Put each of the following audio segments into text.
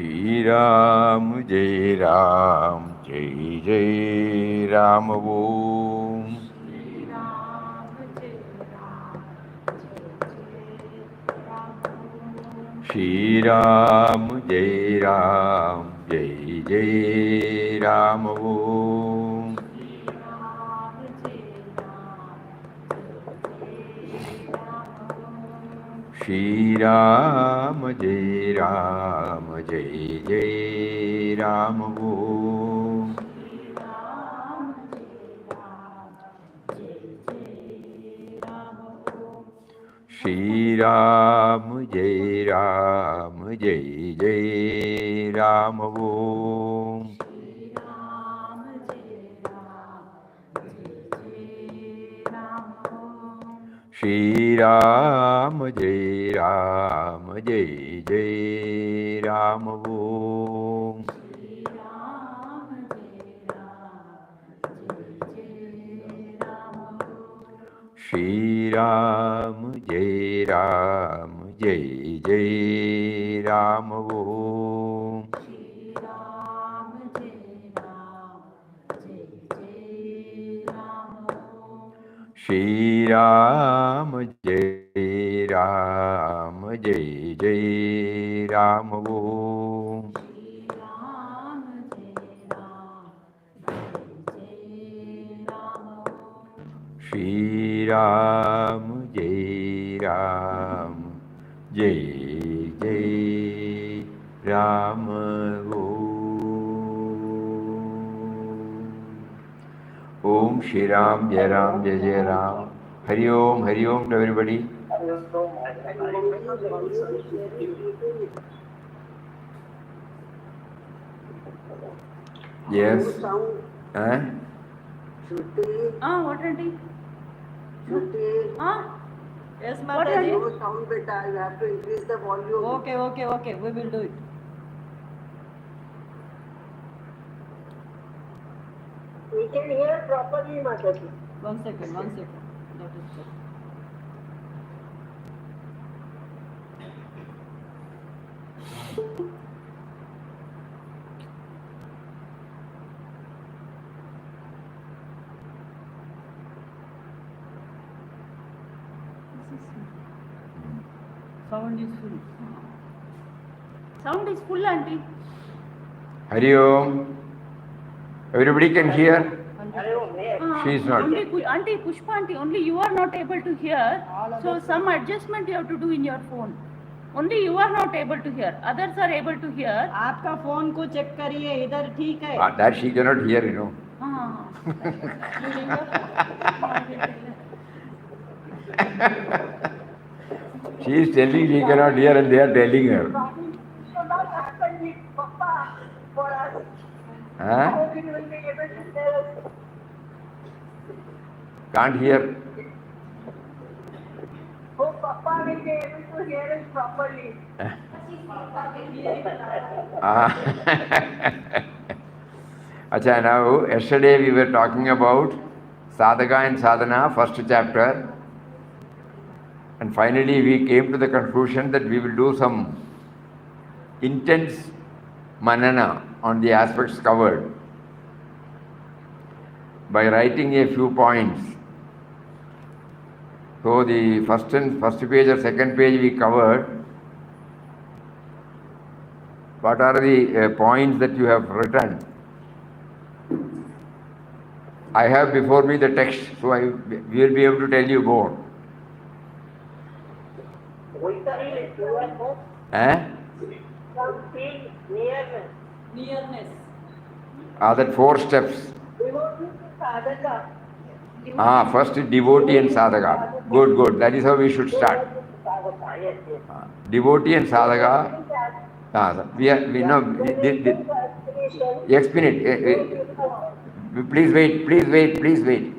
Shri Ram Jai Ram Jai Jai Ram Om. Shri Ram Jai Ram Jai Jai Ram Om. Shri Ram Jai Ram Jai Jai Ram Om. Shri Ram Jai Ram Jai Jai Ram Om. Shri Ram Jai Ram Jai Jai Ram Om. Shri Ram Jai Ram Jai Jai Ram Om. Shri Ram Jai Ram Jai Jai Ram Om. Shri Ram Jai Ram Jai Jai Ram Om. Shri Ram Jai Ram Jai Jai Ram. Hari Om to everybody. Yes. What Auntie? Yes, What Mataji. no sound beta, you have to increase the volume. Okay. We will do it. We can hear properly, Mataji. One second. Let us check. Sound is full, Auntie. Hari Om. Everybody can hear. She is not. Auntie, Pushpa Auntie, only you are not able to hear. So some adjustment you have to do in your phone. Only you are not able to hear. Others are able to hear. आपका phone को check करिए इधर ठीक है. That she cannot hear, you know. She is telling she cannot hear and they are telling her. Huh? Hope you will be able to tell us. Can't hear. Hope Papa will be able to hear us properly. Acha, now, yesterday we were talking about Sadhaka and Sadhana, first chapter. And finally we came to the conclusion that we will do some intense manana on the aspects covered by writing a few points. So the first page or second page we covered. What are the points that you have written? I have before me the text, so we will be able to tell you more. We feel it, you are hope. Some feel nearness. Nearness. That 4 steps. Devotee to sadhaka. First devotee and sadhaka. Good. That is how we should start. Sadhaka, yes. Devotee and sadhaka. We know. Explain it. Please wait.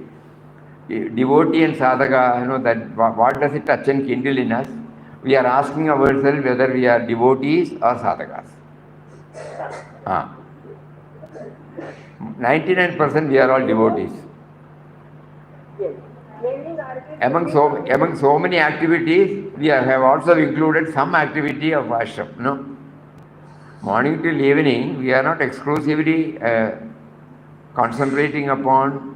Devotee and sadhaka, that what does it touch and kindle in us? We are asking ourselves whether we are devotees or sadhakas. 99% we are all devotees. Yes. Among so many activities, we have also included some activity of ashram. No? Morning till evening, we are not exclusively concentrating upon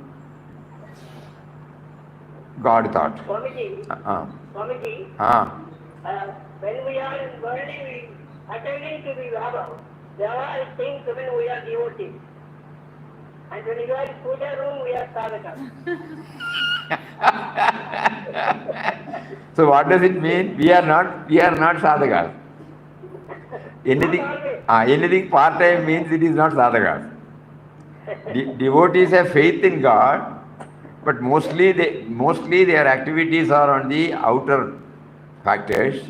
God thought. Swamiji, when we are in worldly, attending to the Baba, there are things when we are devotees. And when you are in puja room, we are sadhakas. So what does it mean? We are not sadhakas. Anything part-time means it is not sadhakas. Devotees have faith in God, but mostly their activities are on the outer factors.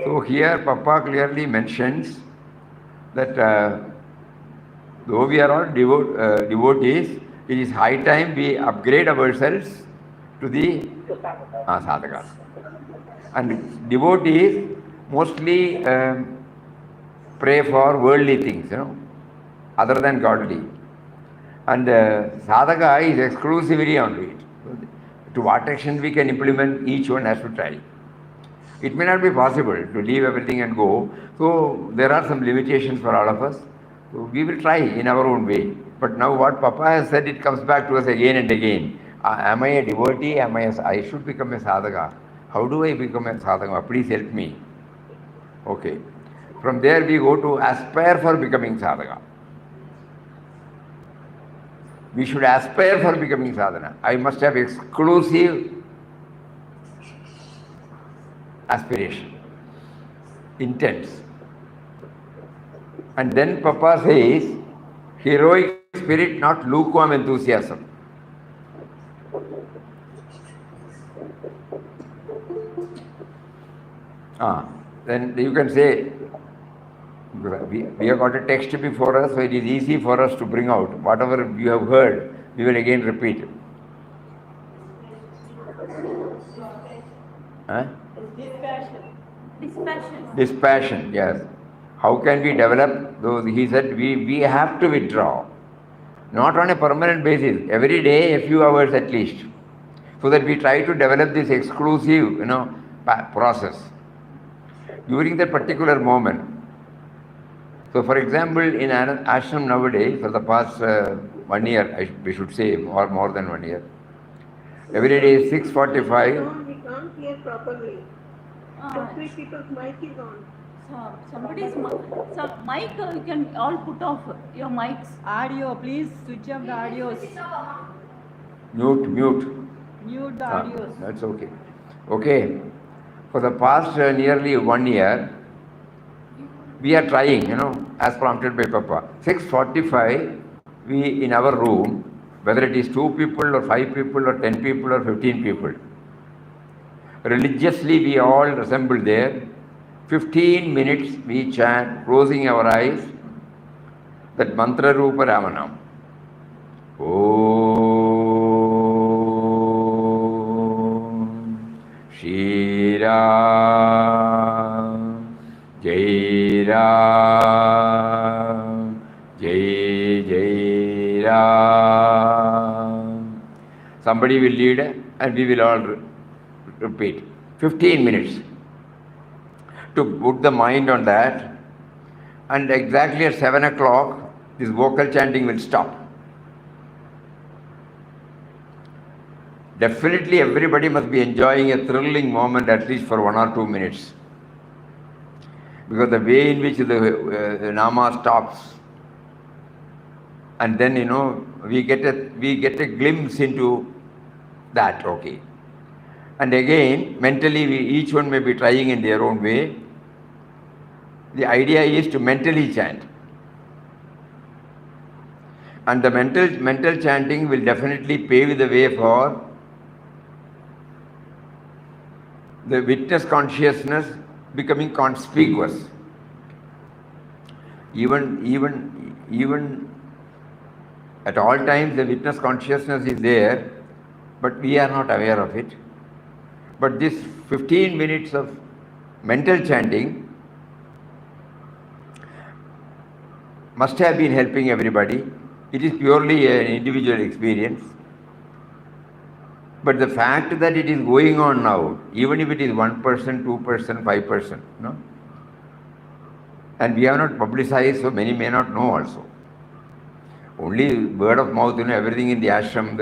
So here Papa clearly mentions that though we are all devotees, it is high time we upgrade ourselves to the sadhakas. And devotees mostly pray for worldly things, other than godly. And sadhaka is exclusively on it. To what extent we can implement, each one has to try. It may not be possible to leave everything and go. So there are some limitations for all of us. So we will try in our own way. But now what Papa has said, it comes back to us again and again. Am I a devotee? I should become a sadhaka. How do I become a sadhaka? Please help me. Okay. From there we go to aspire for becoming sadhaka. We should aspire for becoming sadhana. I must have exclusive aspiration, intense. And then Papa says, heroic spirit, not lukewarm enthusiasm. Then you can say, we have got a text before us, so it is easy for us to bring out. Whatever you have heard, we will again repeat. Dispassion, yes. How can we develop those? He said we have to withdraw. Not on a permanent basis, every day a few hours at least. So that we try to develop this exclusive, process during that particular moment. So for example, in ashram nowadays, for the past 1 year, we should say, or more than 1 year, every day is 6:45. We can't hear properly. Three people's mic is on. Somebody's mic, you can all put off your mics. Audio, please switch off the audios. Mute. Mute the audios. That's okay. Okay. For the past nearly 1 year, we are trying, as prompted by Papa. 6:45, we in our room, whether it is 2 people or 5 people or 10 people or 15 people, religiously we all assemble there. 15 minutes we chant, closing our eyes, that mantra Rupa Ramanam. Om Shri Ram Jai Ram Jai Jai Ram. Somebody will lead and we will all repeat. 15 minutes to put the mind on that, and exactly at 7 o'clock this vocal chanting will stop. Definitely everybody must be enjoying a thrilling moment at least for 1 or 2 minutes, because the way in which the Nama stops, and then we get a glimpse into that. Okay, and again mentally each one may be trying in their own way. The idea is to mentally chant, and the mental chanting will definitely pave the way for the witness consciousness becoming conspicuous. Even at all times the witness consciousness is there, but we are not aware of it. But this 15 minutes of mental chanting must have been helping everybody. It is purely an individual experience. But the fact that it is going on now, even if it is 1%, 2%, 5%, no? And we have not publicized, so many may not know also. Only word of mouth, everything in the ashram,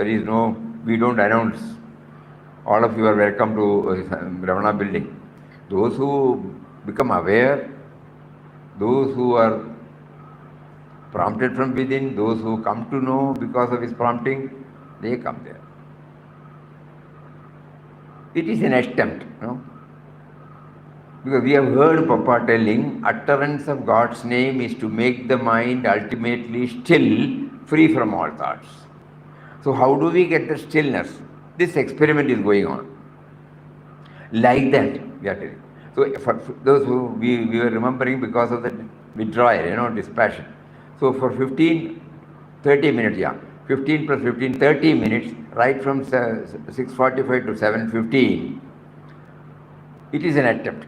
we don't announce. All of you are welcome to Ravana building. Those who become aware, those who are prompted from within, those who come to know because of his prompting, they come there. It is an attempt, because we have heard Papa telling, utterance of God's name is to make the mind ultimately still, free from all thoughts. So how do we get the stillness? This experiment is going on. Like that, we are telling. So for those who we were remembering because of the withdrawal, dispassion. So for 30 minutes, 15 plus 15, 30 minutes, right from 6:45 to 7:15, it is an attempt.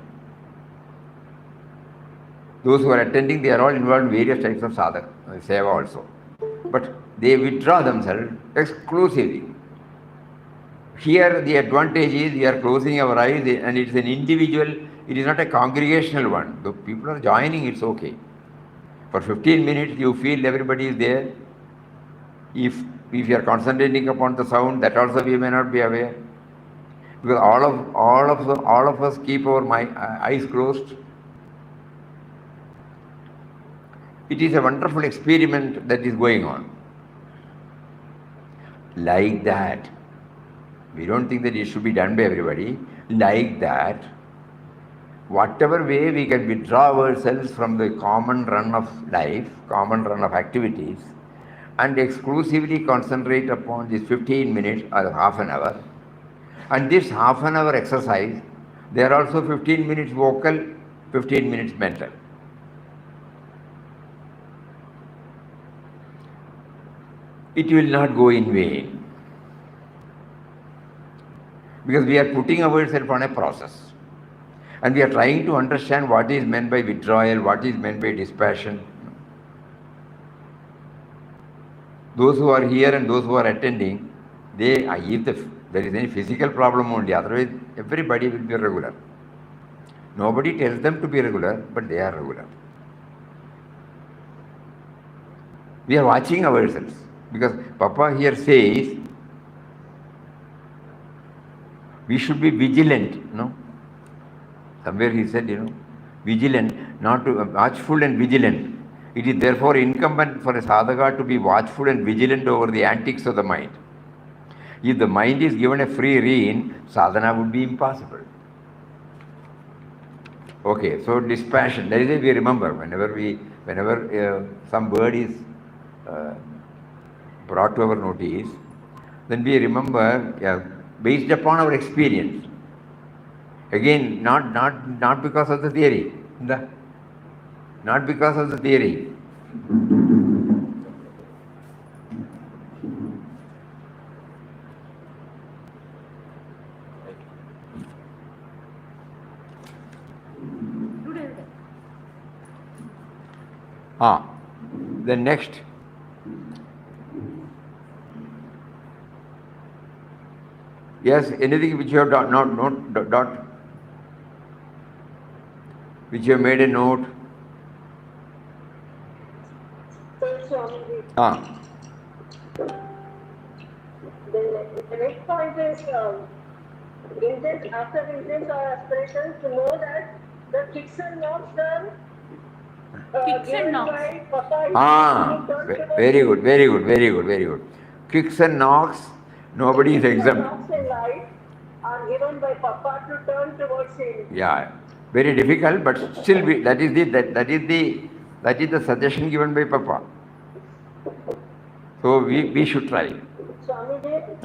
Those who are attending, they are all involved in various types of sadhana, seva also. But they withdraw themselves exclusively. Here the advantage is we are closing our eyes and it is an individual, it is not a congregational one. The people are joining, it's okay. For 15 minutes you feel everybody is there. If you are concentrating upon the sound, that also we may not be aware. Because all of us keep our eyes closed. It is a wonderful experiment that is going on. Like that. We don't think that it should be done by everybody. Like that, whatever way we can withdraw ourselves from the common run of life, common run of activities, and exclusively concentrate upon this 15 minutes or half an hour. And this half an hour exercise, there are also 15 minutes vocal, 15 minutes mental. It will not go in vain. Because we are putting ourselves on a process. And we are trying to understand what is meant by withdrawal, what is meant by dispassion. Those who are here and those who are attending, if there is any physical problem only, otherwise everybody will be regular. Nobody tells them to be regular, but they are regular. We are watching ourselves, because Papa here says, we should be vigilant, Somewhere he said, vigilant, not to watchful and vigilant. It is therefore incumbent for a sadhaka to be watchful and vigilant over the antics of the mind. If the mind is given a free rein, sadhana would be impossible. Okay, so dispassion, that is why we remember, whenever some word is brought to our notice, then we remember based upon our experience. Again, not because of the theory. Not because of the theory. Then next. Yes, anything which you have dot, which you have made a note. The next point is intent, after intent or aspiration, to know that the kicks and knocks are Kicks and given knocks. by Papa. Very good. Kicks and knocks, nobody is exempt. Knocks in life are given by Papa to turn towards him. Yeah, very difficult, but still that is the suggestion given by Papa. So we should try. Swamiji?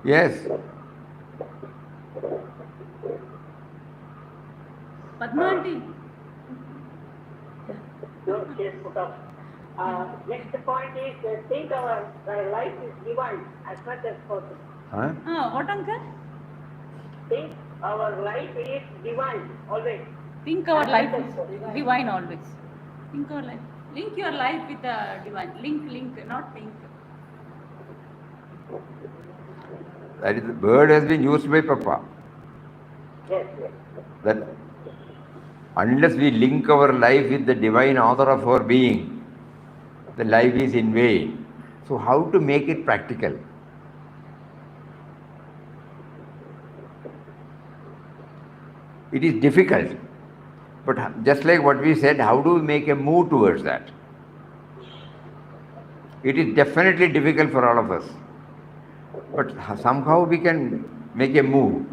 Yes. Padma aunty. No, she has put up. Next point is think our life is divine as much as possible. What, uncle? Think our life is divine always. Think our life is divine always. Think our life. Link your life with the divine. Link, not think. That is, the word has been used by Papa. Yes. That unless we link our life with the divine author of our being, the life is in vain. So how to make it practical? It is difficult. But just like what we said, how do we make a move towards that? It is definitely difficult for all of us. But somehow we can make a move.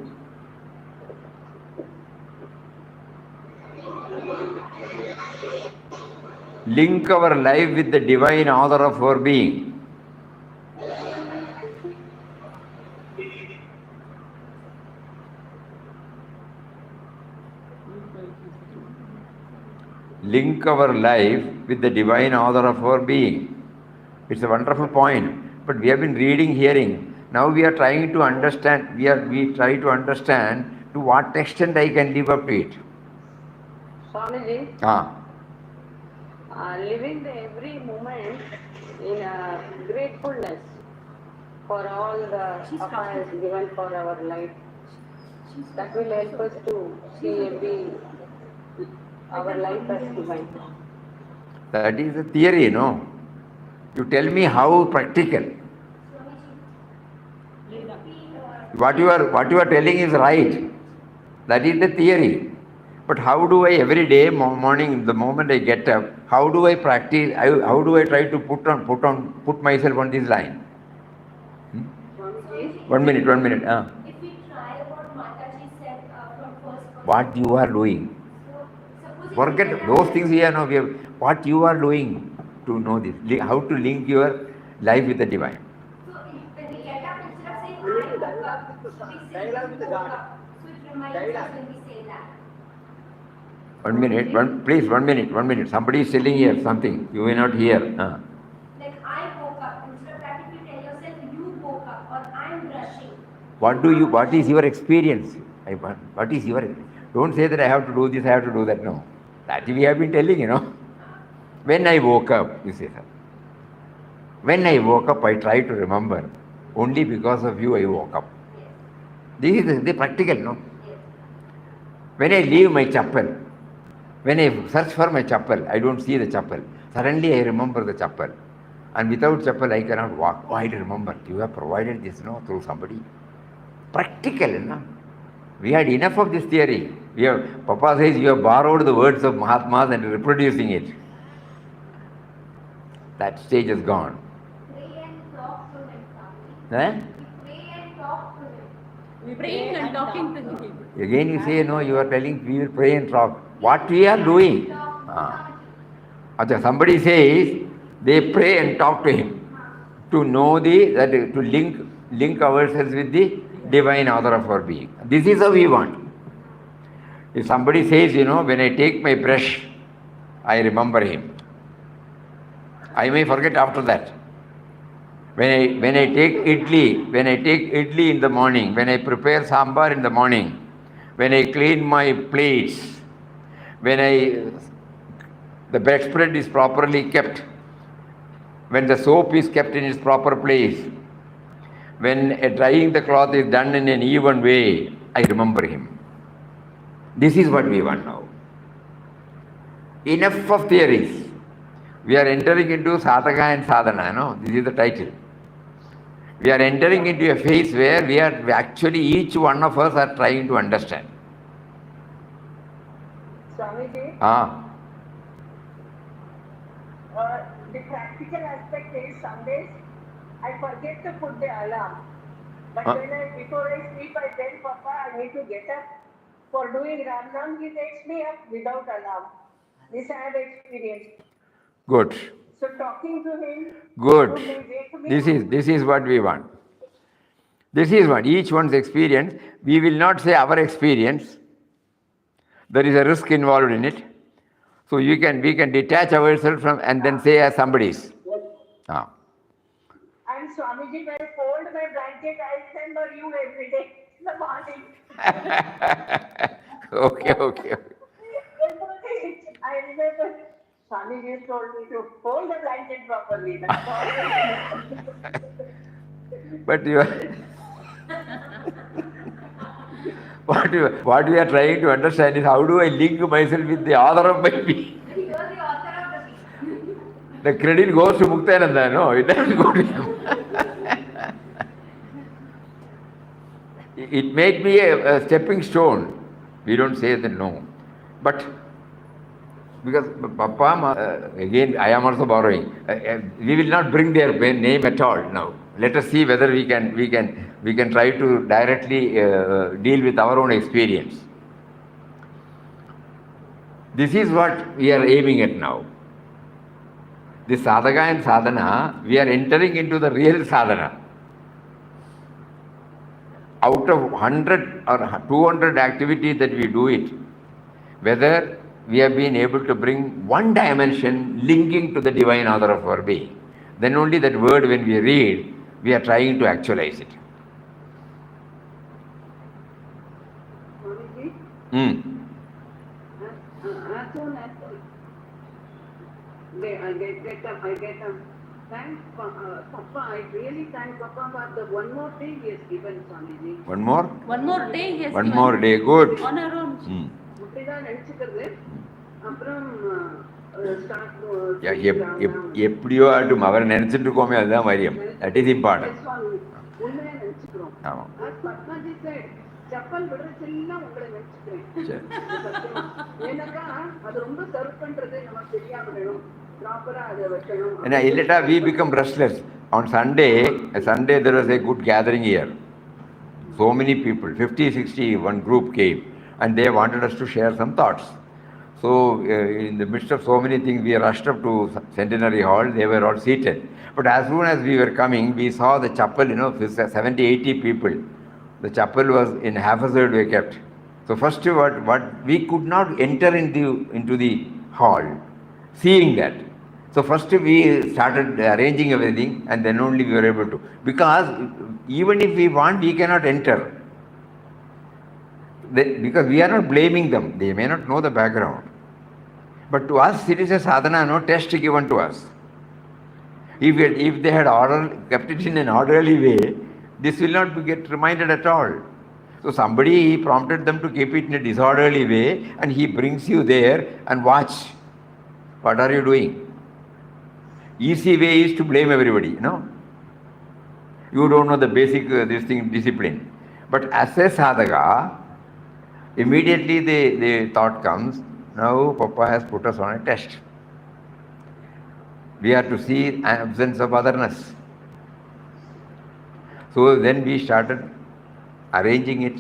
Link our life with the divine author of our being. Link our life with the divine author of our being. It's a wonderful point. But we have been reading, hearing. Now we are trying to understand. We try to understand to what extent I can live up to it. Swamiji, living the every moment in gratefulness for all the Papa has given for our life. That will help us to see our life as divine. That is a theory, no? You tell me how practical. What you are telling is right. That is the theory. But how do I every day morning, the moment I get up, how do I practice? How do I try to put myself on this line? One minute. If we try what Mataji said from first. What you are doing. Forget those things here now. What you are doing to know this. How to link your life with the divine. So when we get up, instead of saying I woke up, so we say you woke up. So it reminds us when we say that. 1 minute. Please, 1 minute. Somebody is telling here something. You may not hear. Like I woke up. Instead of that, if you tell yourself you woke up or I'm brushing. What is your experience? What is your? Don't say that I have to do this, I have to do that. No. That we have been telling, When I woke up, you say that. When I woke up, I try to remember. Only because of you, I woke up. This is the practical, no? When I leave my chappal, when I search for my chappal, I don't see the chappal. Suddenly I remember the chappal. And without chappal, I cannot walk. Oh, I remember. You have provided this, through somebody. Practical, no? We had enough of this theory. Papa says you have borrowed the words of Mahatmas and reproducing it. That stage is gone. Pray and talk to him. Eh? Pray and talk to him. Praying and talking to him. Again you say, no, you are telling we will pray and talk. What we are doing? Somebody says they pray and talk to him to know to link ourselves with the divine author of our being. This is how we want. If somebody says, when I take my brush, I remember him. I may forget after that. When I take idli in the morning, when I prepare sambar in the morning, when I clean my plates, when the bedspread is properly kept, when the soap is kept in its proper place, when drying the cloth is done in an even way, I remember him. This is what we want now. Enough of theories. We are entering into sadhaka and sadhana, no? This is the title. We are entering into a phase where we are actually, each one of us are trying to understand. Swamiji, the practical aspect is some days I forget to put the alarm. But before I sleep, I tell Papa I need to get up. For doing Ramnam, he takes me up without alarm. This I have experienced. Good. So talking to him. Good. This is what we want. This is what each one's experience. We will not say our experience. There is a risk involved in it. So we can detach ourselves from and then say as somebody's. And Swamiji, when I fold my blanket, I remember you every day in the morning. Okay. I remember Swamiji told me to fold the blanket properly. But what we are trying to understand is how do I link myself with the author of my being? You are the author of the being. The credit goes to Muktananda, no? It doesn't go to him. It may be a stepping stone. We don't say that no. But because Papa, again, I am also borrowing. We will not bring their name at all now. Let us see whether we can try to directly deal with our own experience. This is what we are aiming at now. This sadhaka and sadhana, we are entering into the real sadhana. Out of 100 or 200 activities that we do it, whether we have been able to bring one dimension linking to the divine author of our being, then only that word when we read, we are trying to actualize it. As soon as I get up. Thanks, Papa. I really thank Papa for the one more day he has given, Swamiji. One more? One more day, yes. One more day, good. On our own. அப்படிதான் நினைச்சுக்கிறது. அப்புறம் எப்படியோ ஆட்டும் அவரை நினைச்சிட்டு இருக்கோமே அதுதான் வரியம். That is important. உண்மையா நினைச்சுக்கிறோம். பத்மாஜி said, chappal விடுறதெல்லாம் உங்களை நினைச்சுக்கிறேன். ஏன்னாக்கா அது ரொம்ப சர்வ் பண்றது நமக்கு தெரியாம வேணும். And we become restless. On Sunday there was a good gathering here. So many people, 50, 60, one group came and they wanted us to share some thoughts. So in the midst of so many things, we rushed up to Centenary Hall. They were all seated. But as soon as we were coming, we saw the chapel, 70, 80 people. The chapel was in haphazard way kept. So first what we could not enter into the hall, seeing that. So first we started arranging everything and then only we were able to. Because even if we want, we cannot enter. Because we are not blaming them. They may not know the background. But to us, it is a sadhana, no test given to us. If they had kept it in an orderly way, this will not get reminded at all. So somebody prompted them to keep it in a disorderly way and he brings you there and watch. What are you doing? Easy way is to blame everybody, You don't know the basic discipline. But as a sadhaka, immediately the thought comes, now Papa has put us on a test. We are to see an absence of otherness. So then we started arranging it.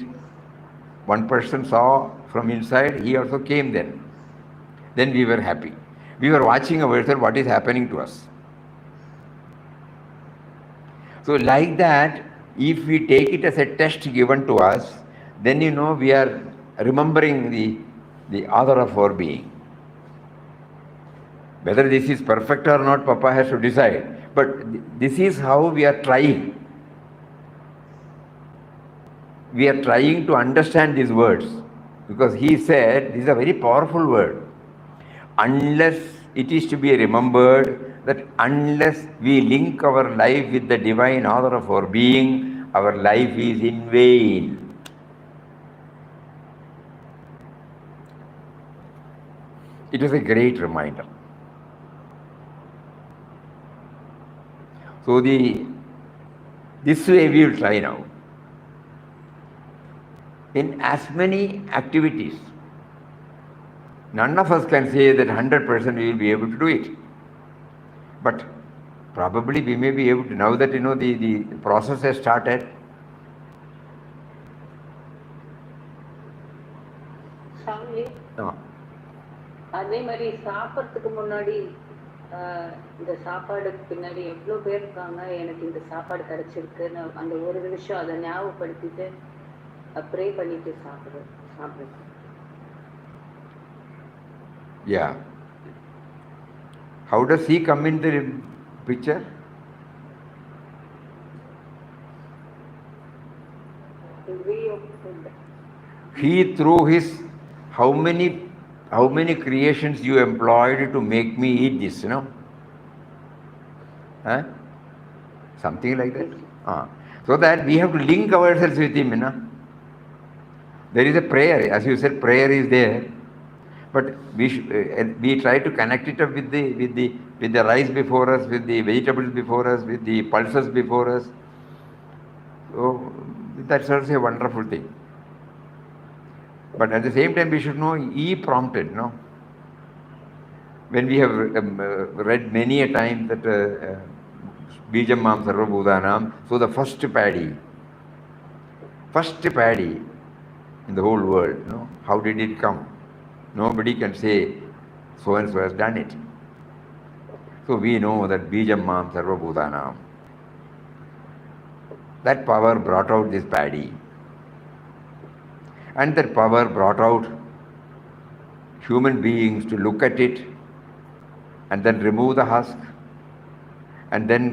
One person saw from inside, he also came then. Then we were happy. We were watching ourselves, what is happening to us. So like that, if we take it as a test given to us, then we are remembering the author of our being. Whether this is perfect or not, Papa has to decide. But this is how we are trying. We are trying to understand these words. Because he said, this is a very powerful word. Unless it is to be remembered that unless we link our life with the divine author of our being, our life is in vain. It was a great reminder. So this way we will try now. In as many activities, none of us can say that 100% we will be able to do it. But probably we may be able to, now that the process has started. சாமி No. அதே மாதிரி சாப்பிட்றதுக்கு முன்னாடி இந்த சாப்பாடுக்கு பின்னாடி எவ்வளோ பேர் இருக்காங்க, எனக்கு இந்த சாப்பாடு கிடைச்சிருக்குன்னு அந்த ஒரு நிமிஷம் அதை ஞாபகப்படுத்திட்டு ப்ரே பண்ணிட்டு சாப்பிடுறது. Yeah. How does he come in the picture? He through his how many creations you employed to make me eat this, Huh? Something like that. So that we have to link ourselves with him, There is a prayer, as you said, prayer is there, but we try to connect it up with the rice before us, with the vegetables before us, with the pulses before us. So that's also a wonderful thing. But at the same time, we should know he prompted, When we have read many a time that Bijam Mam Sarva Bhutanam, so the first paddy in the whole world, how did it come? Nobody can say so and so has done it. So we know that Bijam Mam Sarva Bhutanam, that power brought out this paddy. And that power brought out human beings to look at it and then remove the husk and then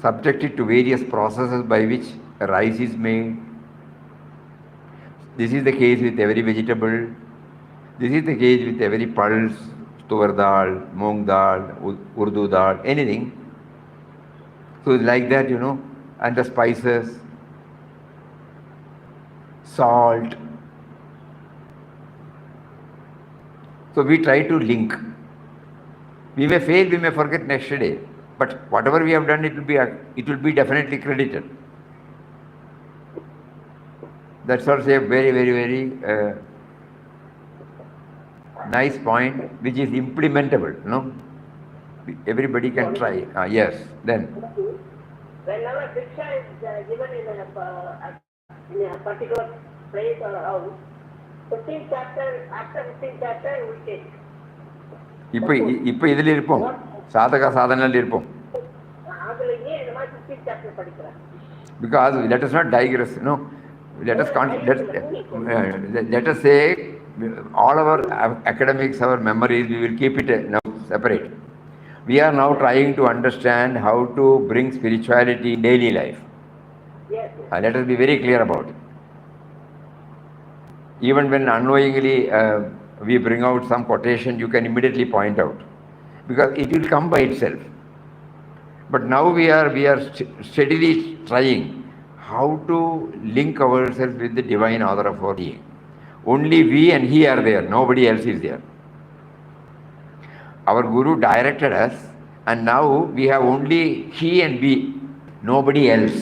subject it to various processes by which rice is made. This is the case with every vegetable. This is the case with every pulse, tuvar dal, moong dal, urdu dal, anything. So like that, and the spices, salt. So we try to link. We may fail, we may forget next day, but whatever we have done, it will be definitely credited. That's also a very, very, very nice point, which is implementable. Everybody can try. Yes. Then. Whenever Diksha is given in a particular place or house, 15 chapter, after 15 chapter we take. இப்போ இதில் இருப்போம், சாதனையில் இருப்போம். அதுலேயே இந்த மாதிரி 15 chapter படிக்கிறேன். Because let us not digress, let us say all our academics, our memories, we will keep it now separate. We are now trying to understand how to bring spirituality in daily life. Yes. Let us be very clear about it. Even when unknowingly we bring out some quotation, you can immediately point out, because it will come by itself. But now we are steadily trying how to link ourselves with the divine author of our being. Only we and he are there, nobody else is there. Our Guru directed us, and now we have only he and we, nobody else.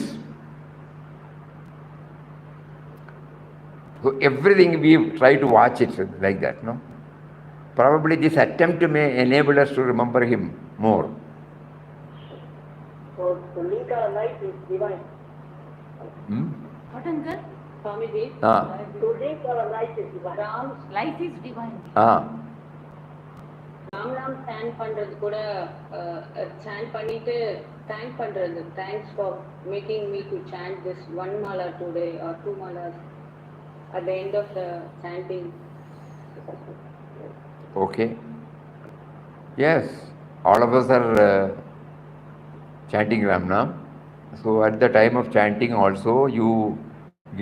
So everything we try to watch it like that, Probably this attempt may enable us to remember him more. So to link our life is divine. What, uncle? Swamiji, To link our life is divine. Life is divine. Ramnath சேன் பண்றது கூட சேன் பண்ணிட்டு thank பண்றது, thanks for making me to send this 1 mala today or 2 malas at the end of the chanting. Okay. Yes, all of us are chanting Ramnam. So at the time of chanting also, you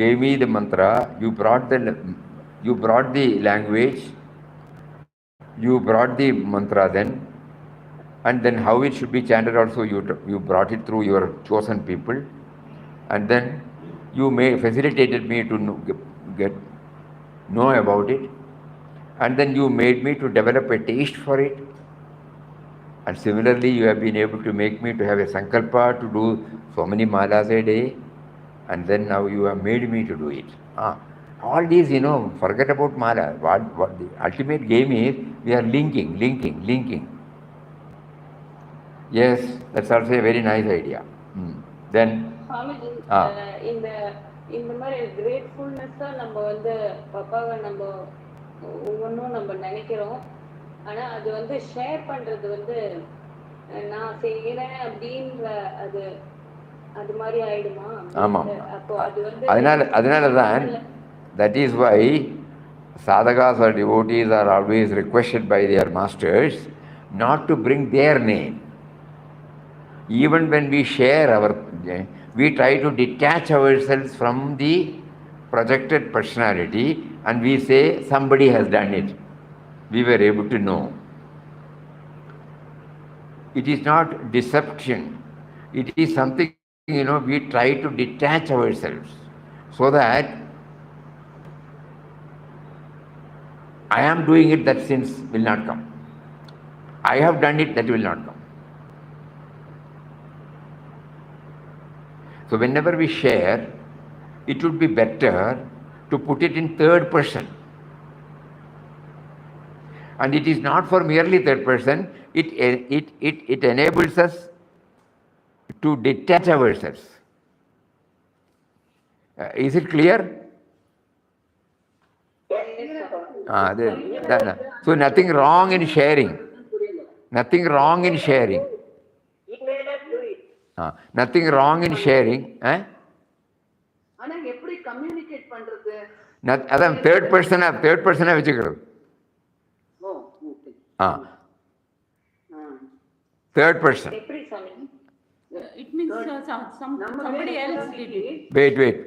gave me the mantra, you brought the You brought the language, you brought the mantra then, and then how it should be chanted also you brought it through your chosen people, and then you facilitated me to know about it, and then you made me to develop a taste for it, and similarly you have been able to make me to have a sankalpa to do so many malas a day, and then now you have made me to do it. All these, forget about mala. What the ultimate game is, we are linking. Yes, that's also a very nice idea. Then Swamiji, இந்த மாதிரி கிரேட்ஃபுல்னஸ்ஸா நம்ம வந்து பப்பாவை நம்ம ஒவ்வொன்றும் நம்ம நினைக்கிறோம். ஆனா அது வந்து ஷேர் பண்றது வந்து நான் செய்யறேன் அப்படின்ற அது அது மாதிரி ஆயிடுமா? ஆமாம். அப்போ அது வந்து அதனால தான் that is why sadhakas or devotees are always requested by their masters not to bring their name. Even when we share we try to detach ourselves from the projected personality and we say somebody has done it. We were able to know. It is not deception. It is something, we try to detach ourselves so that I am doing it, that sins will not come. I have done it, that will not come. So whenever we share, it would be better to put it in third person. And it is not for merely third person, it enables us to detach ourselves. Is it clear? So nothing wrong in sharing. Nothing wrong in sharing. He made us do it. Nothing wrong in sharing. ஆனா எப்படி communicate பண்றது? அதான் third பர்சனா வச்சுக்கிறது. ஓ okay. Third person. எப்படி சாமி? It means somebody else did it. Wait.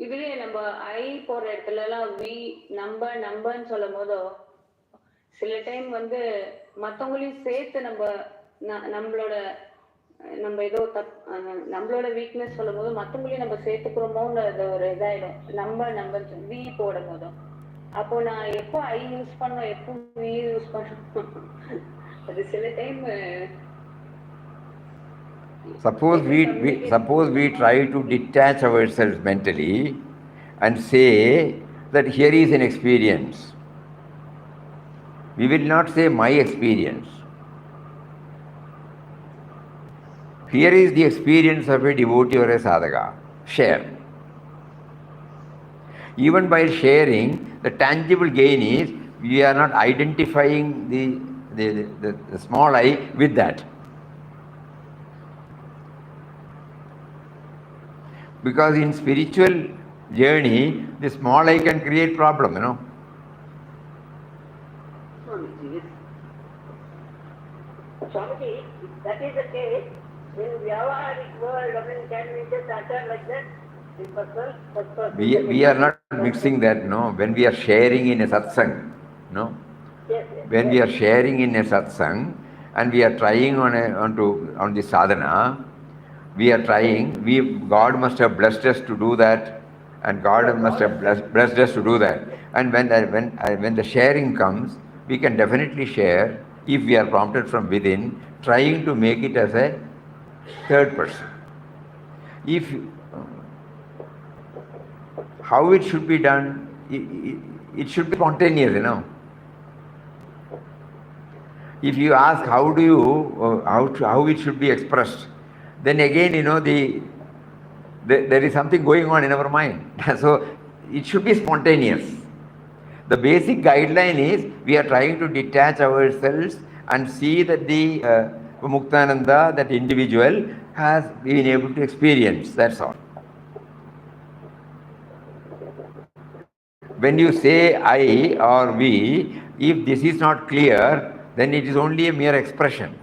இதுவே நம்ம ஐ போற இடத்துல எல்லாம் வி நம்பன்னு சொல்லும் போதோ சில டைம் வந்து மத்தவங்களையும் சேர்த்து நம்ம ஏதோ நம்மளோட வீக்னஸ் சொல்லும் போது மத்தவங்களையும் நம்ம சேர்த்துக்கிறோமோன்னு ஒரு இதாயிடும். நம்ம வி போடும் போதும் அப்போ நான் எப்போ ஐ யூஸ் பண்ணுவேன், எப்போ வி யூஸ் பண்ணுவேன், அது சில time. Suppose we try to detach ourselves mentally and say that here is an experience. We will not say my experience. Here is the experience of a devotee or a sadhaka. Share. Even by sharing, the tangible gain is we are not identifying the small I with that. Because in spiritual journey, the small I can create problem, Swamiji, if that is the case, in Vyavaharic world, can we just utter like that? In person? We are not mixing that, when we are sharing in a satsang, Yes. When we are sharing in a satsang and we are trying on the sadhana, we are trying, God must have blessed us to do that, and God must have blessed us to do that. And when the sharing comes, we can definitely share if we are prompted from within, trying to make it as a third person. How it should be done, it should be spontaneous, If you ask how it should be expressed, then again, there is something going on in our mind. So it should be spontaneous. The basic guideline is we are trying to detach ourselves and see that the Muktananda, that individual, has been able to experience. That's all. When you say I or we, if this is not clear, then it is only a mere expression.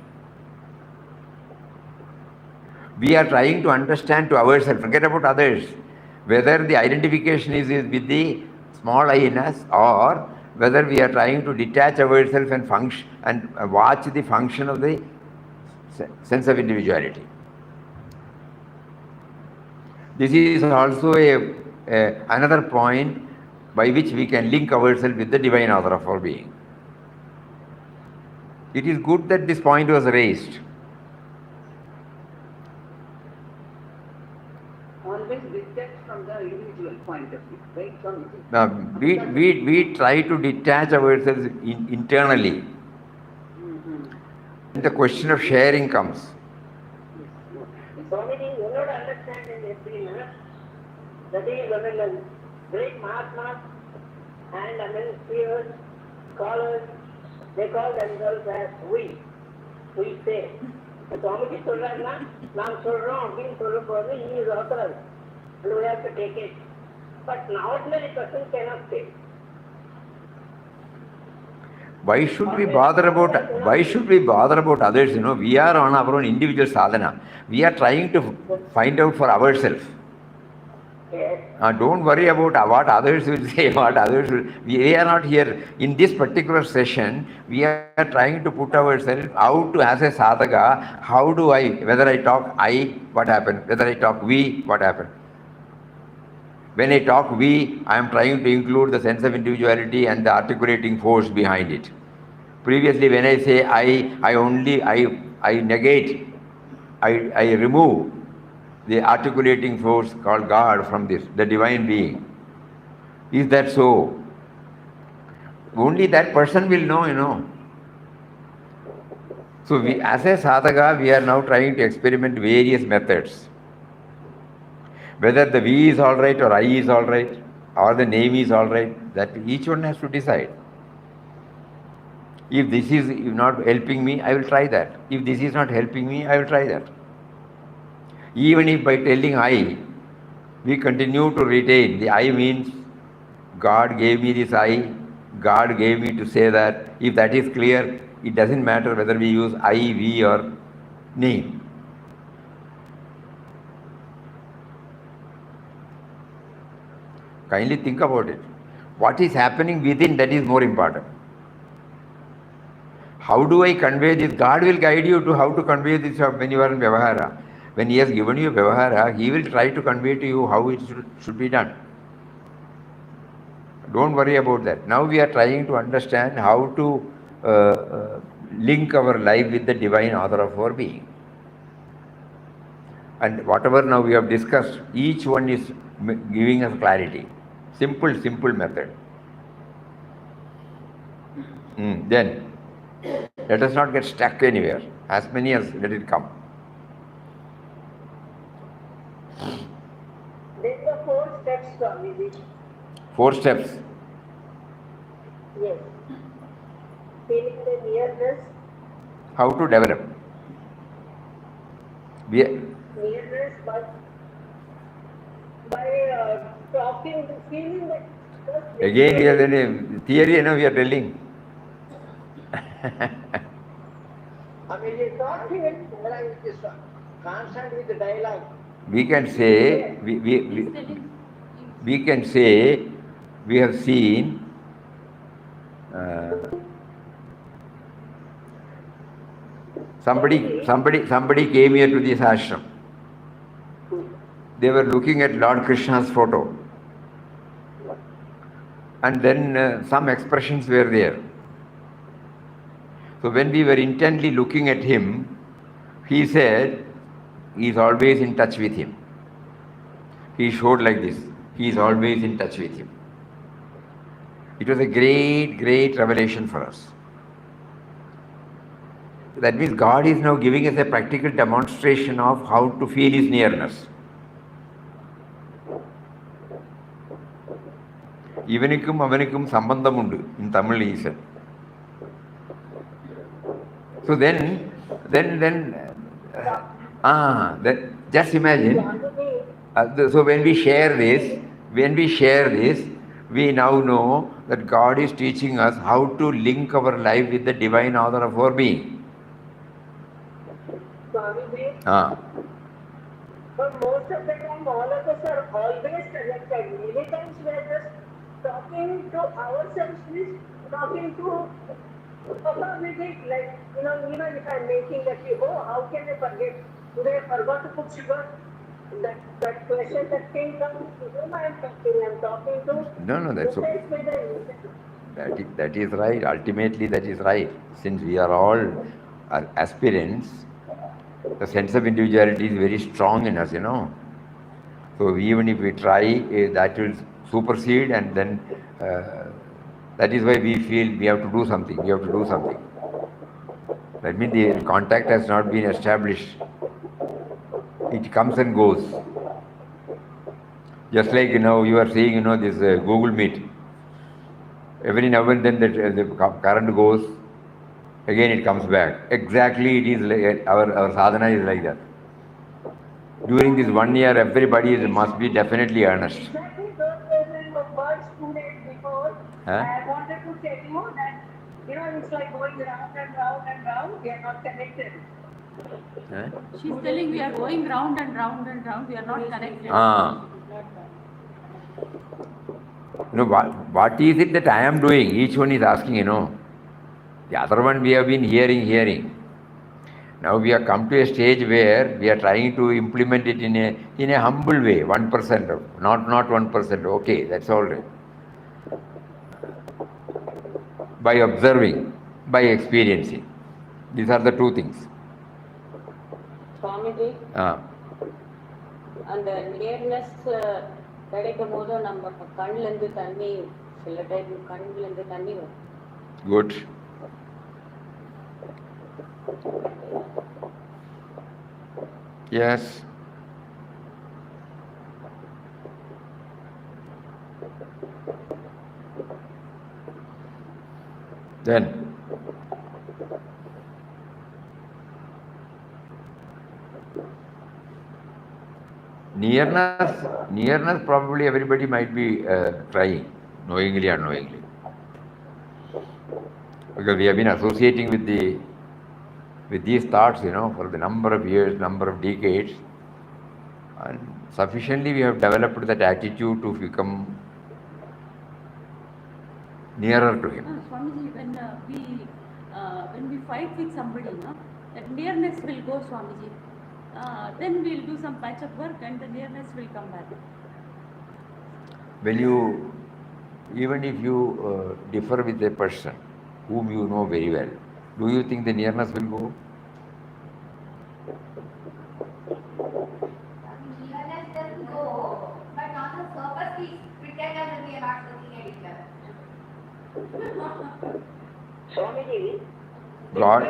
We are trying to understand to ourselves, forget about others, whether the identification is with the small I in us, or whether we are trying to detach ourselves and function and watch the function of the sense of individuality. This is also another point by which we can link ourselves with the divine author of our being. It is good that this point was raised. Always detach from the individual point of view, right? Now, we try to detach ourselves internally. And the question of sharing comes. Swamiji, you know to understand in this that is, great Mahatmas and seers, scholars, they call themselves as we say. Swamiji சொல்றாருன்னா நாம் சொல்றோம் அப்படின்னு சொல்லும் போது he is authorized and we have to take it. But an ordinary person cannot say. Why should we bother about others? We are on our own individual sadhana. We are trying to find out for ourselves. Yes. Don't worry about what others will say, what others will. We are not here. In this particular session, we are trying to put ourselves out to, as a sadhaka, how do I, whether I talk I, what happened? Whether I talk we, what happened? When I talk we, I am trying to include the sense of individuality and the articulating force behind it. Previously, when I say I negate, I remove the articulating force called God from this, the divine being. Is that so? Only that person will know. So we, as a sadhaka, we are now trying to experiment various methods. Whether the we is all right or I is all right or the name is all right, that each one has to decide. If this is not helping me, I will try that. If this is not helping me, I will try that. Even if by telling I, we continue to retain, the I means God gave me this I, God gave me to say that. If that is clear, it doesn't matter whether we use I, we or name. Kindly think about it. What is happening within, that is more important. How do I convey this? God will guide you to how to convey this when you are in Vyavahara. When He has given you Vyavahara, He will try to convey to you how it should be done. Don't worry about that. Now we are trying to understand how to link our life with the divine author of our being. And whatever now we have discussed, each one is giving us clarity. Simple method. Then, let us not get stuck anywhere. As many as let it come. There's the 4 steps, Swamiji. 4 steps. Yes. Feeling the nearness. How to develop? Nearness by talking, feeling that. Again, we are in a theory, we are telling. You're talking it, it is constant with the dialogue. We can say, we can say, we have seen somebody came here to this ashram. They were looking at Lord Krishna's photo. And then some expressions were there. So when we were intently looking at him, he said, he is always in touch with him. He showed like this. He is always in touch with him. It was a great revelation for us. That means God is now giving us a practical demonstration of how to feel His nearness. Ivanikkum avanikkum sambandhamundu in Tamil he said. So then just imagine. So when we share this, we now know that God is teaching us how to link our life with the divine author of our being. But most of the time, all of us are always connected. Many times we are just talking to ourselves, means talking to probably like, even if I'm making a tea, oh, how can I forget? Today I forgot to put sugar. That question that came up, to whom I am talking? I'm talking to No, that's the okay. place where That is right. Ultimately, that is right. Since we are all aspirants, the sense of individuality is very strong in us, So even if we try, that will supersede, and then that is why we feel we have to do something. We have to do something. That means the contact has not been established. It comes and goes. Just like you are saying, this Google Meet. Every now and then the current goes, again it comes back. Exactly, it is like our sadhana is like that. During this 1 year, everybody must be definitely earnest. exactly those reasons of birds 2 days before, Huh? I wanted to tell you that, it's like going round and round and round, we are not connected. Huh? She's telling we are going round and round and round, we are not connected. What is it that I am doing? Each one is asking, The other one we have been hearing. Now we have come to a stage where we are trying to implement it in a humble way, 1%, not 1%. Okay, that's all right. By observing, by experiencing. These are the two things. Swamiji, அந்த nearness கிடைக்கும் போது நம்ம கண்ணிலேருந்து தண்ணி சில time கண்ணிலேருந்து தண்ணி வரும். Good. Yes. Then nearness probably everybody might be trying, knowingly or unknowingly. Because we have been associating with these thoughts, for the number of years, number of decades, and sufficiently we have developed that attitude to become nearer to him. Swamiji, when we fight with somebody, that nearness will go, Swamiji. Then we'll do some patch-up work and the nearness will come back. Even if you differ with a person whom you know very well, do you think the nearness will go? Nearness doesn't go, but on the surface we pretend as if we are not looking at each other. Swamiji, God.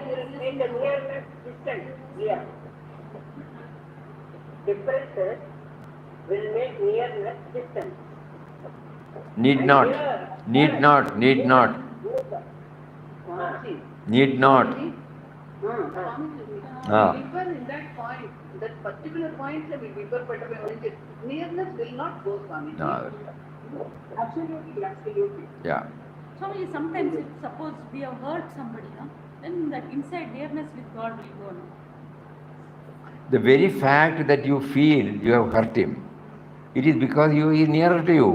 will make the nearness distant here. Differences will make nearness distant. Need not. Differ in that point, that particular point will differ, but nearness will not go, Swami. No. Absolutely. Yeah. Swamiji, sometimes if suppose we have hurt somebody, then that inside nearness with God will go. The very fact that you feel you have hurt him, it is because he is nearer to you.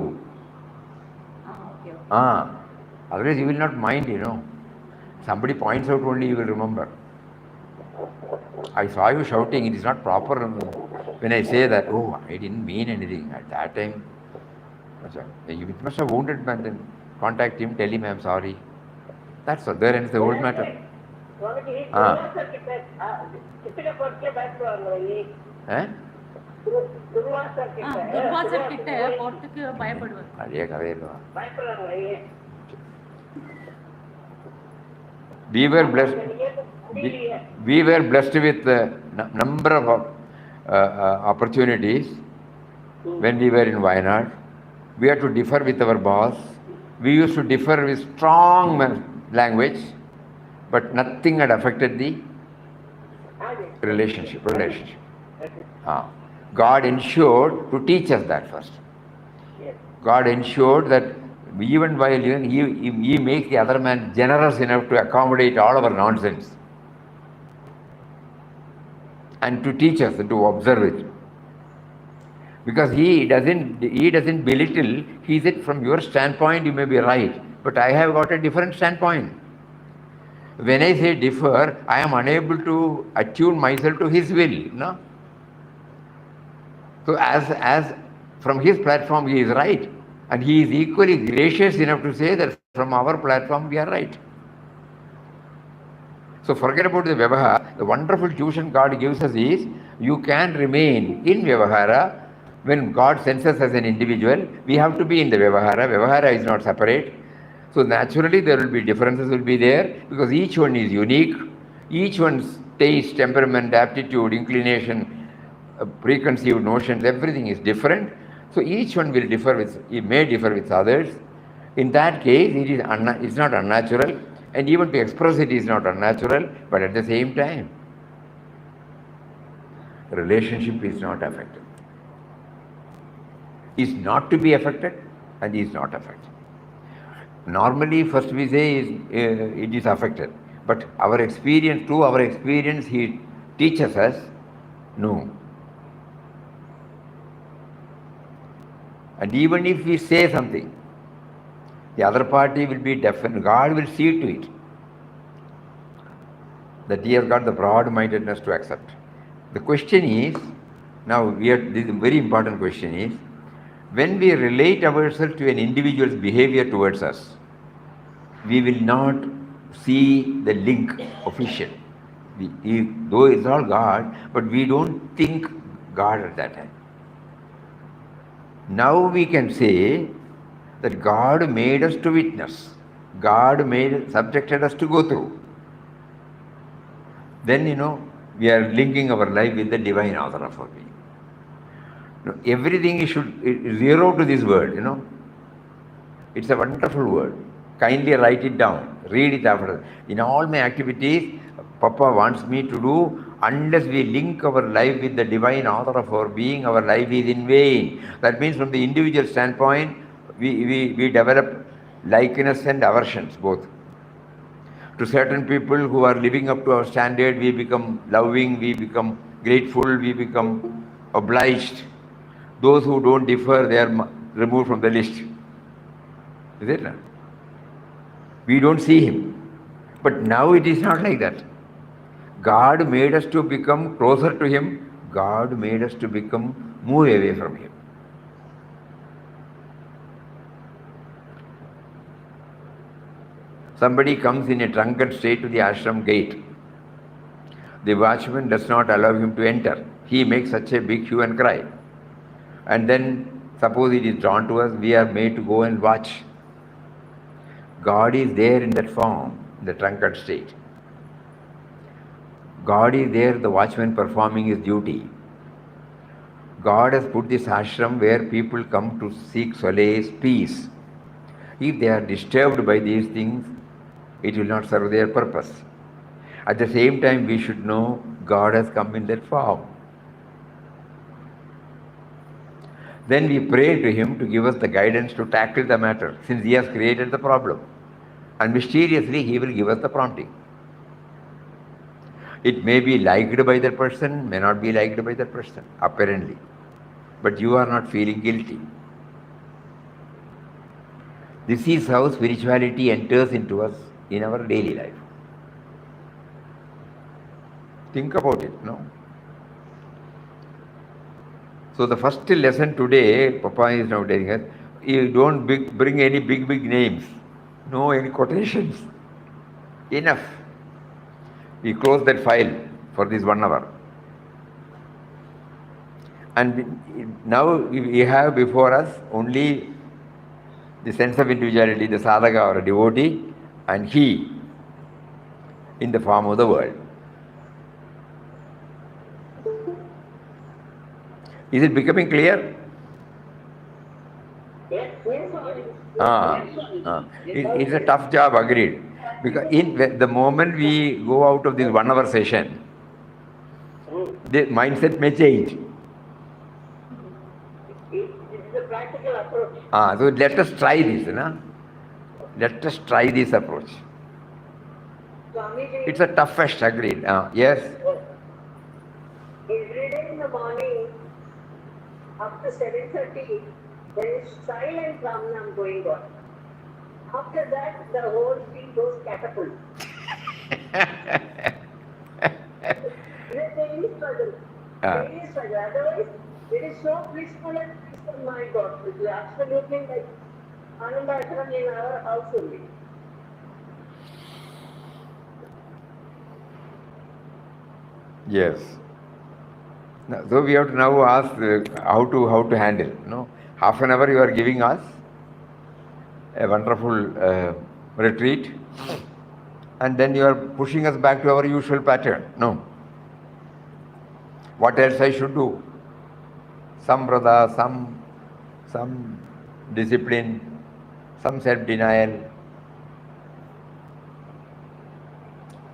Okay. Otherwise you will not mind, Somebody points out only, you will remember. I saw you shouting, it is not proper. When I say that, I didn't mean anything at that time. You must have wounded man, then contact him, tell him I am sorry. That's all. There ends the whole matter. துர்வாசர் கிட்ட போறதுக்கு பயப்படுவார். அதே கதையில்லை. We were blessed with a number of opportunities when we were in Wayanad. We had to differ with our boss. We used to differ with strong language, but nothing had affected the relationship. God ensured to teach us that first. God ensured that even while he makes the other man generous enough to accommodate all our nonsense and to teach us and to observe it. Because he doesn't belittle. He said, from your standpoint, you may be right, but I have got a different standpoint. When I say differ, I am unable to attune myself to his will. No. So as from his platform, he is right, and he is equally gracious enough to say that from our platform we are right. So forget about the Vyavahara. The wonderful tuition God gives us is, you can remain in Vyavahara. When God sends us as an individual, we have to be in the Vyavahara. Vyavahara is not separate. So naturally there will be differences will be there, because each one is unique. Each one's taste, temperament, aptitude, inclination, preconceived notions, everything is different. So each one will differ with, it may differ with others. In that case, it's not unnatural, and even to express it is not unnatural, but at the same time, the relationship is not affected. Is not to be affected and is not affected. Normally, first we say it is affected, but our experience, through our experience, he teaches us, no. And even if we say something, the other party will be deafened. God will see to it that he has got the broad-mindedness to accept. The question is, now this is a very important question is, when we relate ourselves to an individual's behavior towards us, we will not see the link official. Though it's all God, but we don't think God at that time. Now we can say that God made us to witness. God subjected us to go through. Then, we are linking our life with the divine author of our being. Everything is zero to this word, It's a wonderful word. Kindly write it down. Read it after. In all my activities, Papa wants me to do, unless we link our life with the divine author of our being, our life is in vain. That means from the individual standpoint, we develop likeness and aversions both. To certain people who are living up to our standard, we become loving, we become grateful, we become obliged. Those who don't differ, they are removed from the list. Is it? We don't see him. But now it is not like that. God made us to become closer to him. God made us to move away from him. Somebody comes in a drunken state to the ashram gate. The watchman does not allow him to enter. He makes such a big hue and cry. And then, suppose it is drawn to us, we are made to go and watch. God is there in that form, in the drunken state. God is there, the watchman performing his duty. God has put this ashram where people come to seek solace, peace. If they are disturbed by these things, it will not serve their purpose. At the same time, we should know God has come in that form. Then we pray to him to give us the guidance to tackle the matter, since he has created the problem. And mysteriously, he will give us the prompting. It may be liked by that person, may not be liked by that person, apparently. But you are not feeling guilty. This is how spirituality enters into us in our daily life. Think about it, no? So the first lesson today, Papa is now telling us, you don't bring any big names. No, any quotations. Enough. We close that file for this 1 hour. And now we have before us only the sense of individuality, the sadhaka or a devotee, and he in the form of the world. Is it becoming clear? Yes, It's a tough job, agreed. Because in the moment we go out of this 1 hour session, the mindset may change. It is a practical approach. So let us try this. Let us try this approach. Swamiji, It's a toughest, agreed. Yes. every day in the morning, up to 7:30, there is silent Ramnam going on. After that, the whole thing goes catapult. There is struggle. There is struggle. Otherwise, it is so peaceful and peaceful, my God. It is absolutely like Anandashram in our house only. Yes. So we have to now ask how to handle. Half an hour you are giving us a wonderful retreat, and then you are pushing us back to our usual pattern. No. What else I should do? Some brother, some discipline, some self-denial.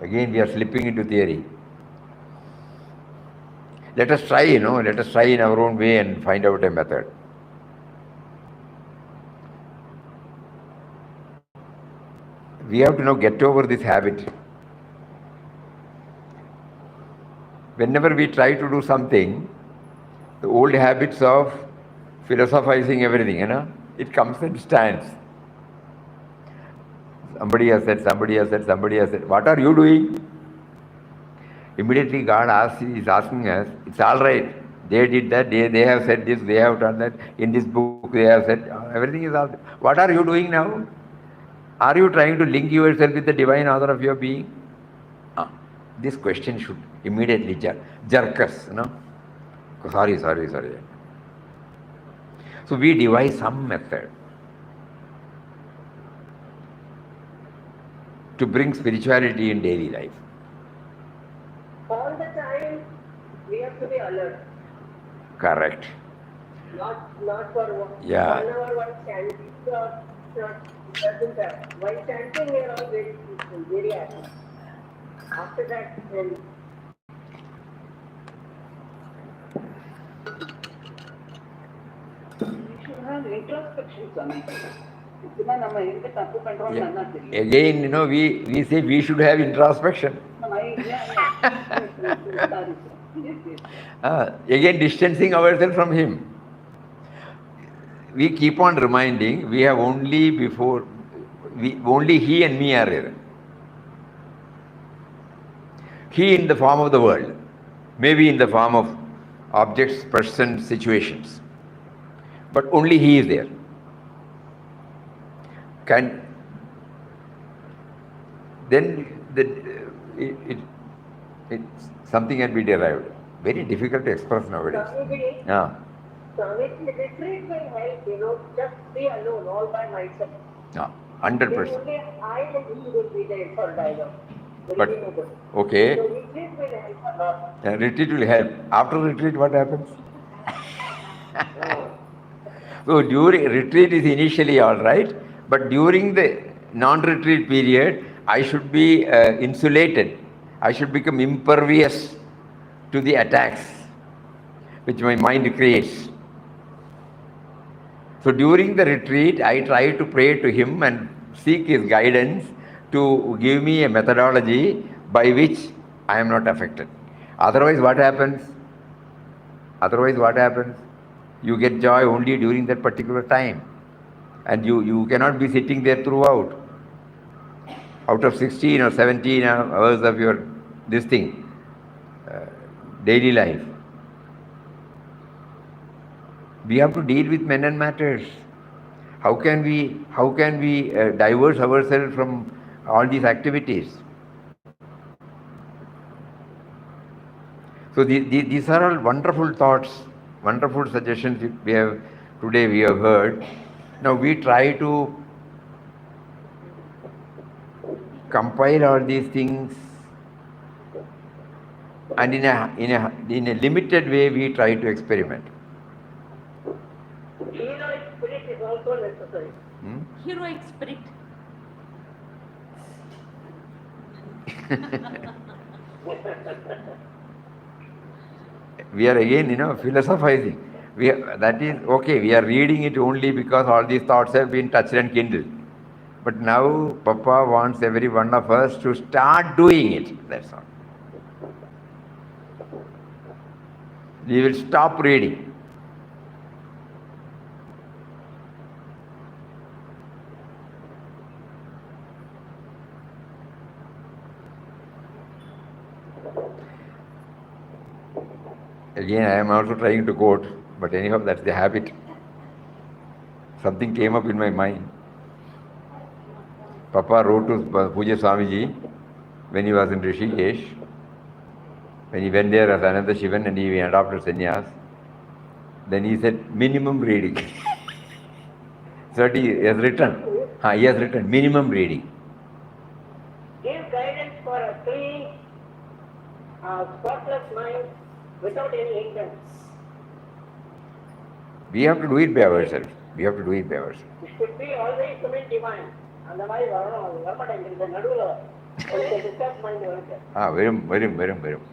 Again, we are slipping into theory. Let us try, let us try in our own way and find out a method. We have to now get over this habit. Whenever we try to do something, the old habits of philosophizing everything, it comes and stands. Somebody has said, somebody has said, somebody has said, what are you doing? Immediately God is asking us, it's all right. They did that, they have said this, they have done that. In this book they have said, everything is all right. What are you doing now? Are you trying to link yourself with the divine author of your being? This question should immediately jerk us, Sorry. So we devise some method to bring spirituality in daily life. All the time, we have to be alert. Correct. Not for 1 Yeah. hour while chanting or not. Doesn't have. While chanting, we are all very peaceful, very happy. After that, then we should have introspection, Swami. இதுதான் நம்ம எங்க தப்பு பண்றோம்னு நல்லா தெரியும். Again, we say we should have introspection. Again, distancing ourselves from him. We keep on reminding, we have only he and me are here. He in the form of the world, maybe in the form of objects, persons, situations, but only he is there. Then something can be derived. Very difficult to express nowadays. Swamiji, retreat will help, just be alone, all by myself. 100%. Only I and he will be there for dialogue. But, okay. So retreat will help a lot. Retreat will help. After retreat, what happens? So during retreat is initially all right, but during the non-retreat period, I should be insulated. I should become impervious to the attacks which my mind creates. So during the retreat, I try to pray to him and seek his guidance to give me a methodology by which I am not affected. Otherwise, what happens? You get joy only during that particular time. And you cannot be sitting there throughout. Out of 16 or 17 hours of your daily life. We have to deal with men and matters. How can we diverse ourselves from all these activities? So these are all wonderful thoughts, wonderful suggestions we have heard. Now we try to compile all these things, and in a limited way we try to experiment. Heroic spirit is also necessary. Heroic spirit. We are again, philosophizing. That is okay, we are reading it only because all these thoughts have been touched and kindled. But now Papa wants every one of us to start doing it. That's all. We will stop reading. Again, I am also trying to quote, but anyhow, that's the habit. Something came up in my mind. Papa wrote to Puja Swamiji when he was in Rishikesh, when he went there as Anandashram and he adopted sannyas. Then he said, minimum reading. So he has written minimum reading. Give guidance for a clean, spotless mind without any hindrance. We have to do it by ourselves. It should be always remain divine. அந்த மாதிரி வரணும் வரமாட்டேங்குது நடுவில் disturb mind வருது. Verum.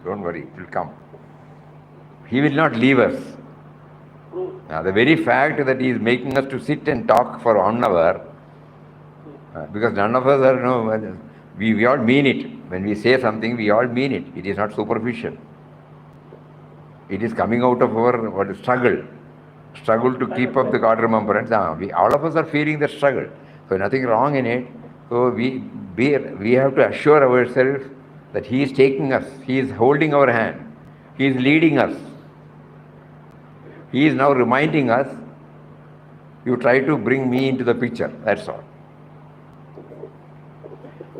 Don't worry, it will come. He will not leave us. The very fact that he is making us to sit and talk for 1 hour, because none of us are, we all mean it. When we say something, we all mean it. It is not superficial. It is coming out of our struggle to keep up the God remembrance. All of us are feeling the struggle. So nothing wrong in it. So we have to assure ourselves that he is taking us. He is holding our hand. He is leading us. He is now reminding us, you try to bring me into the picture. That's all.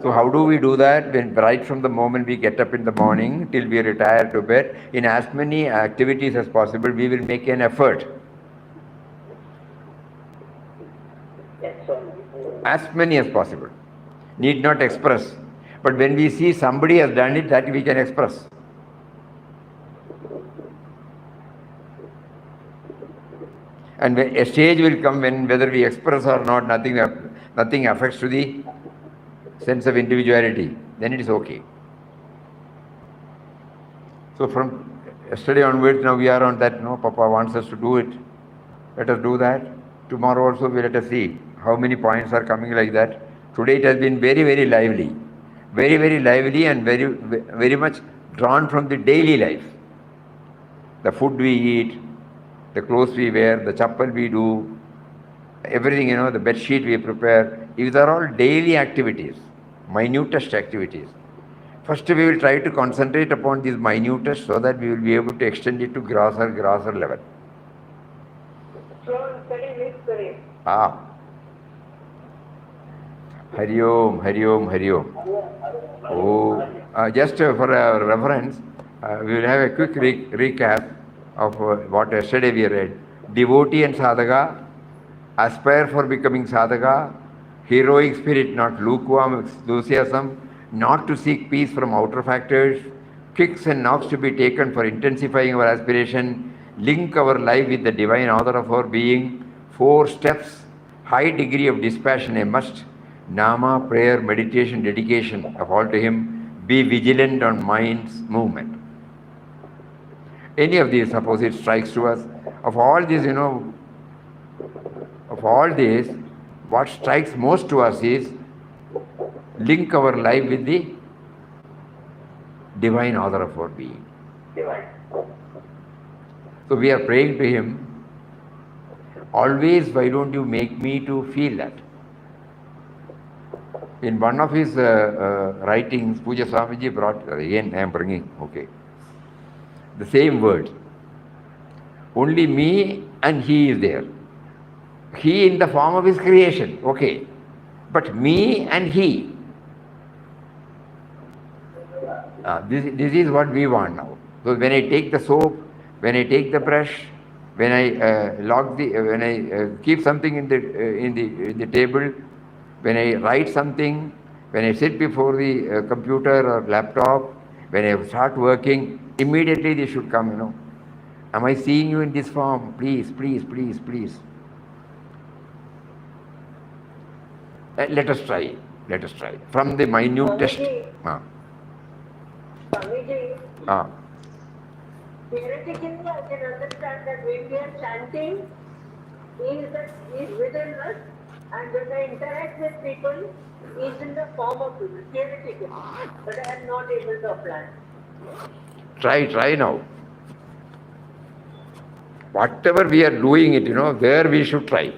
So how do we do that? When right from the moment we get up in the morning till we retire to bed, in as many activities as possible, we will make an effort. As many as possible. Need not express. But when we see somebody has done it, that we can express. And a stage will come when whether we express or not, nothing affects to the sense of individuality. Then it is okay. So from yesterday onwards, now we are on that, Papa wants us to do it. Let us do that. Tomorrow also we let us see how many points are coming like that. Today it has been very, very lively. Very, very lively and very, very much drawn from the daily life. The food we eat, the clothes we wear, the chappal we do, everything, the bed sheet we prepare. These are all daily activities, minutest activities. First we will try to concentrate upon these minutest so that we will be able to extend it to grosser level. So, study means study. Hari Om. Just for a reference, we will have a quick recap of what yesterday we read. Devotee and sadhaka, aspire for becoming sadhaka, heroic spirit, not lukewarm enthusiasm, not to seek peace from outer factors, kicks and knocks to be taken for intensifying our aspiration, link our life with the divine author of our being, 4 steps, high degree of dispassion a must, nama, prayer, meditation, dedication of all to him, be vigilant on mind's movement. Any of these, suppose it strikes to us, of all this, what strikes most to us is link our life with the divine author of our being. So we are praying to him, always, why don't you make me to feel that? In one of his writings, Puja Swamiji brought, again I am bringing, the same word. Only me and he is there. He in the form of his creation, but me and he. This is what we want now. So when I take the soap, when I take the brush, when I keep something in the table, when I write something, when I sit before the computer or laptop, when I start working, immediately this should come, Am I seeing you in this form? Please. Let us try. From the minutest. Swamiji, theoretically I can understand that when we are chanting, he is within us, and when I interact with people, he is in the form of theoretically, but I am not able to apply. Try now. Whatever we are doing it, there we should try.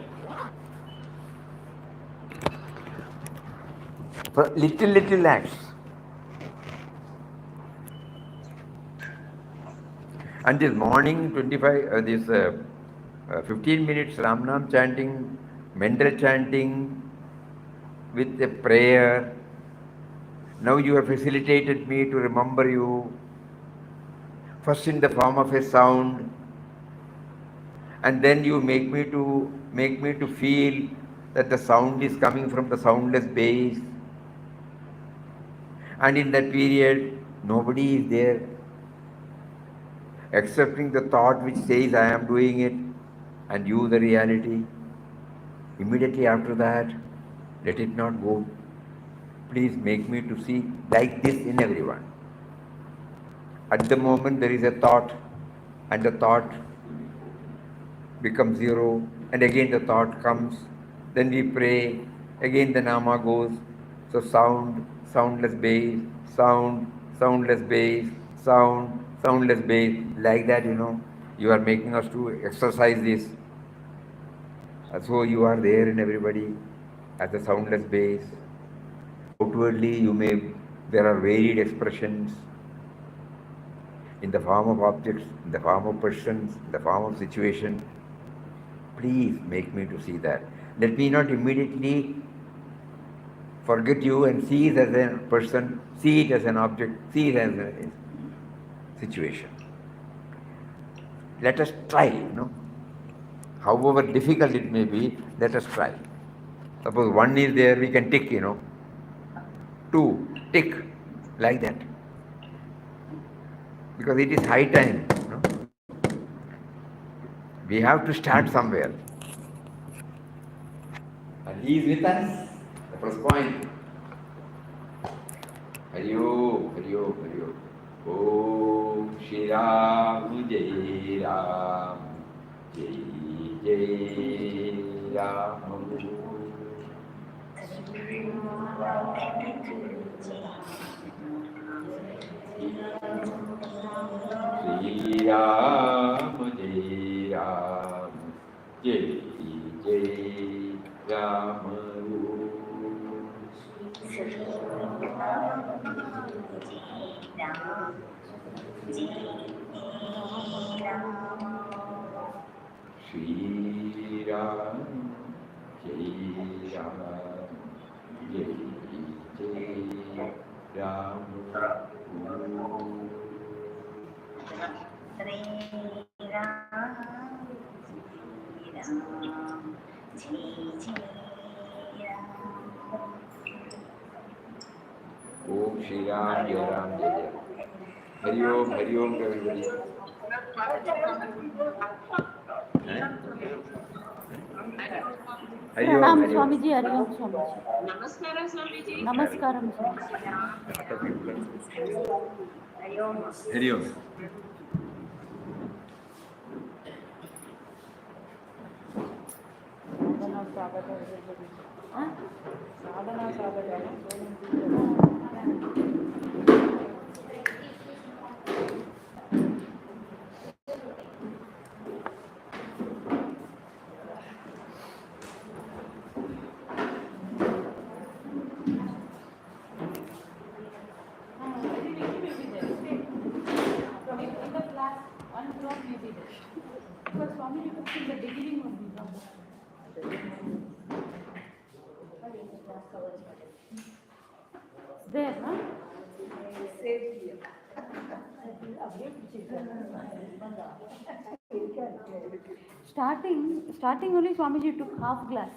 For little acts. And this morning 15 minutes Ramnam chanting, mental chanting with a prayer. Now you have facilitated me to remember you, first in the form of a sound, and then you make me to feel that the sound is coming from the soundless base. And in that period, nobody is there accepting the thought which says I am doing it, and you the reality. Immediately after that, let it not go. Please make me to see like this in everyone. At the moment there is a thought, and the thought becomes zero, and again the thought comes. Then we pray, again the nama goes. So sound, soundless bass, sound, soundless bass, sound, soundless bass, like that, you are making us to exercise this. So you are there in everybody as a soundless bass. Outwardly, there are varied expressions in the form of objects, in the form of persons, in the form of situation. Please make me to see that. Let me not immediately forget you and see it as a person, see it as an object, see it as a situation. Let us try, However difficult it may be, let us try. Suppose one is there, we can tick, Two, tick, like that. Because it is high time, We have to start somewhere. And he is with us. The first point. Hari Om, Hari Om, Hari Om. Om Shri Ram, Jai Ram, Jai Jai Ram. Shri Ram, Jai Ram, Jai Jai Ram. Shri Ram, Jai Ram, Jai Jai Ram. Om Shri Ram, Jai Ram, Jai Jai. Hari Om to everybody. Hari Om, Pranam Hari Om. Swamiji, Hari Om Swamiji. Namaskaram, Swamiji. Namaskaram Swamiji. Hari Om. Because Swami took in the beginning of the drum. There, huh? Starting only Swamiji took half glass.